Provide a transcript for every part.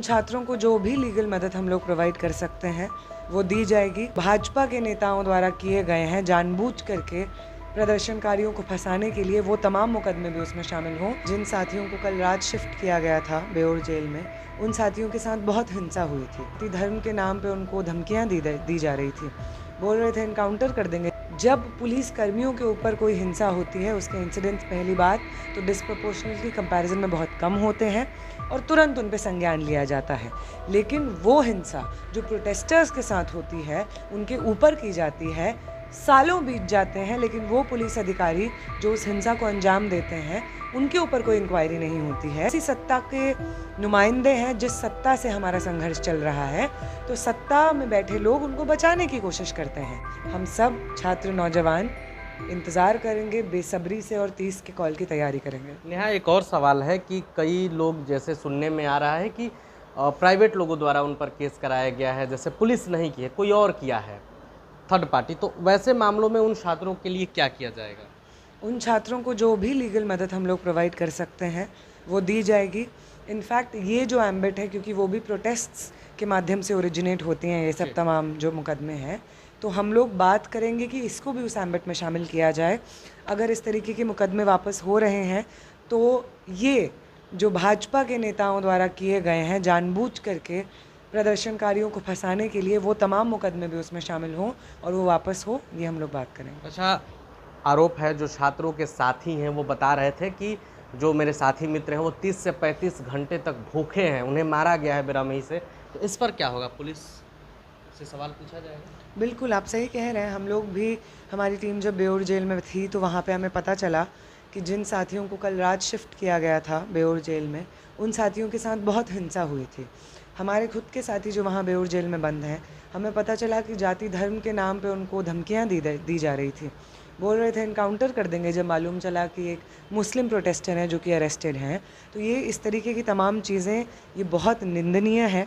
छात्रों को जो भी लीगल मदद हम लोग प्रोवाइड कर सकते हैं वो दी जाएगी। भाजपा के नेताओं द्वारा किए गए हैं जानबूझ करके प्रदर्शनकारियों को फंसाने के लिए, वो तमाम मुकदमे भी उसमें शामिल हों। जिन साथियों को कल रात शिफ्ट किया गया था बेउर जेल में, उन साथियों के साथ बहुत हिंसा हुई थी। धर्म के नाम पे उनको धमकियां दी जा रही थी। बोल रहे थे इनकाउंटर कर देंगे। जब पुलिस कर्मियों के ऊपर कोई हिंसा होती है, उसके इंसिडेंट्स पहली बात तो डिस्प्रपोर्शनेटली कंपैरिजन में बहुत कम होते हैं और तुरंत उन पे संज्ञान लिया जाता है। लेकिन वो हिंसा जो प्रोटेस्टर्स के साथ होती है, उनके ऊपर की जाती है, सालों बीत जाते हैं, लेकिन वो पुलिस अधिकारी जो उस हिंसा को अंजाम देते हैं उनके ऊपर कोई इंक्वायरी नहीं होती है। ऐसी सत्ता के नुमाइंदे हैं जिस सत्ता से हमारा संघर्ष चल रहा है, तो सत्ता में बैठे लोग उनको बचाने की कोशिश करते हैं। हम सब छात्र नौजवान इंतज़ार करेंगे बेसब्री से और 30 के कॉल की तैयारी करेंगे। नेहा, एक और सवाल है कि कई लोग, जैसे सुनने में आ रहा है कि प्राइवेट लोगों द्वारा उन पर केस कराया गया है, जैसे पुलिस नहीं की है, कोई और किया है, थर्ड पार्टी, तो वैसे मामलों में उन छात्रों के लिए क्या किया जाएगा? उन छात्रों को जो भी लीगल मदद हम लोग प्रोवाइड कर सकते हैं वो दी जाएगी। इनफैक्ट ये जो एम्बिट है, क्योंकि वो भी प्रोटेस्ट्स के माध्यम से ओरिजिनेट होती हैं ये सब तमाम जो मुकदमे हैं, तो हम लोग बात करेंगे कि इसको भी उस एम्बिट में शामिल किया जाए। अगर इस तरीके के मुकदमे वापस हो रहे हैं तो ये जो भाजपा के नेताओं द्वारा किए गए हैं जानबूझ करके प्रदर्शनकारियों को फंसाने के लिए, वो तमाम मुकदमे भी उसमें शामिल हों और वो वापस हो, ये हम लोग बात करेंगे। अच्छा, आरोप है जो छात्रों के साथी हैं वो बता रहे थे कि जो मेरे साथी मित्र हैं वो 30 से 35 घंटे तक भूखे हैं, उन्हें मारा गया है बेरहमी से, तो इस पर क्या होगा? पुलिस से सवाल पूछा जाएगा? बिल्कुल, आप सही कह रहे हैं। हम लोग भी, हमारी टीम जब बेउर जेल में थी तो वहाँ पे हमें पता चला कि जिन साथियों को कल रात शिफ्ट किया गया था बेउर जेल में, उन साथियों के साथ बहुत हिंसा हुई थी। हमारे खुद के साथी जो वहाँ बेउर जेल में बंद हैं, हमें पता चला कि जाति धर्म के नाम पे उनको धमकियाँ दी जा रही थी। बोल रहे थे इनकाउंटर कर देंगे, जब मालूम चला कि एक मुस्लिम प्रोटेस्टर हैं जो कि अरेस्टेड हैं। तो ये इस तरीके की तमाम चीज़ें ये बहुत निंदनीय है।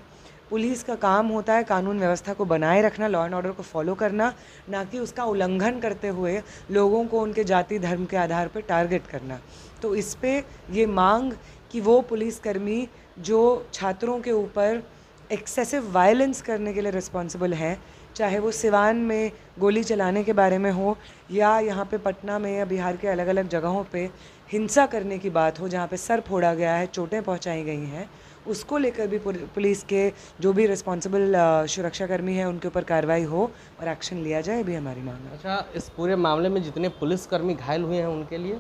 पुलिस का काम होता है कानून व्यवस्था को बनाए रखना, लॉ एंड ऑर्डर को फॉलो करना, ना कि उसका उल्लंघन करते हुए लोगों को उनके जाति धर्म के आधार पर टारगेट करना। तो इस पे ये मांग कि वो पुलिसकर्मी जो छात्रों के ऊपर एक्सेसिव वायलेंस करने के लिए रिस्पॉन्सिबल हैं, चाहे वो सिवान में गोली चलाने के बारे में हो या यहाँ पे पटना में या बिहार के अलग अलग जगहों पे हिंसा करने की बात हो, जहाँ पे सर फोड़ा गया है, चोटें पहुँचाई गई हैं, उसको लेकर भी पुलिस के जो भी रिस्पॉन्सिबल सुरक्षाकर्मी हैं उनके ऊपर कार्रवाई हो और एक्शन लिया जाए, भी हमारी मांग है। अच्छा, इस पूरे मामले में जितने पुलिसकर्मी घायल हुए हैं उनके लिए?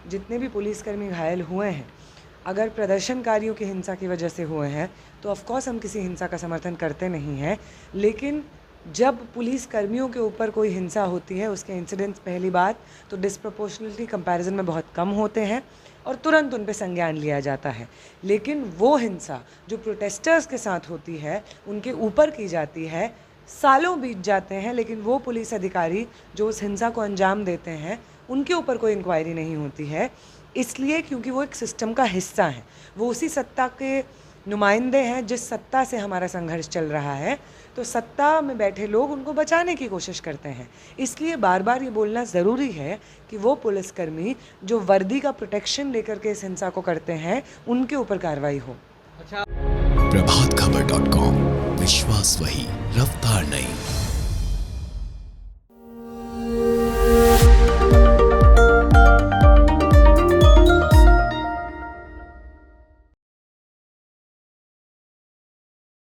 जितने भी पुलिसकर्मी घायल हुए हैं, अगर प्रदर्शनकारियों की हिंसा की वजह से हुए हैं तो ऑफकोर्स हम किसी हिंसा का समर्थन करते नहीं हैं, लेकिन जब पुलिस कर्मियों के ऊपर कोई हिंसा होती है, उसके इंसिडेंट्स पहली बात तो डिस्प्रपोर्शनेटली कंपैरिजन में बहुत कम होते हैं और तुरंत उन पे संज्ञान लिया जाता है। लेकिन वो हिंसा जो प्रोटेस्टर्स के साथ होती है, उनके ऊपर की जाती है, सालों बीत जाते हैं, लेकिन वो पुलिस अधिकारी जो उस हिंसा को अंजाम देते हैं उनके ऊपर कोई इंक्वायरी नहीं होती है। इसलिए क्योंकि वो एक सिस्टम का हिस्सा है, वो उसी सत्ता के नुमाइंदे हैं जिस सत्ता से हमारा संघर्ष चल रहा है, तो सत्ता में बैठे लोग उनको बचाने की कोशिश करते हैं। इसलिए बार बार ये बोलना ज़रूरी है कि वो पुलिसकर्मी जो वर्दी का प्रोटेक्शन लेकर के इस हिंसा को करते हैं उनके ऊपर कार्रवाई हो। अच्छा, प्रभातखबर.com, विश्वास वही, रफ्तार नहीं।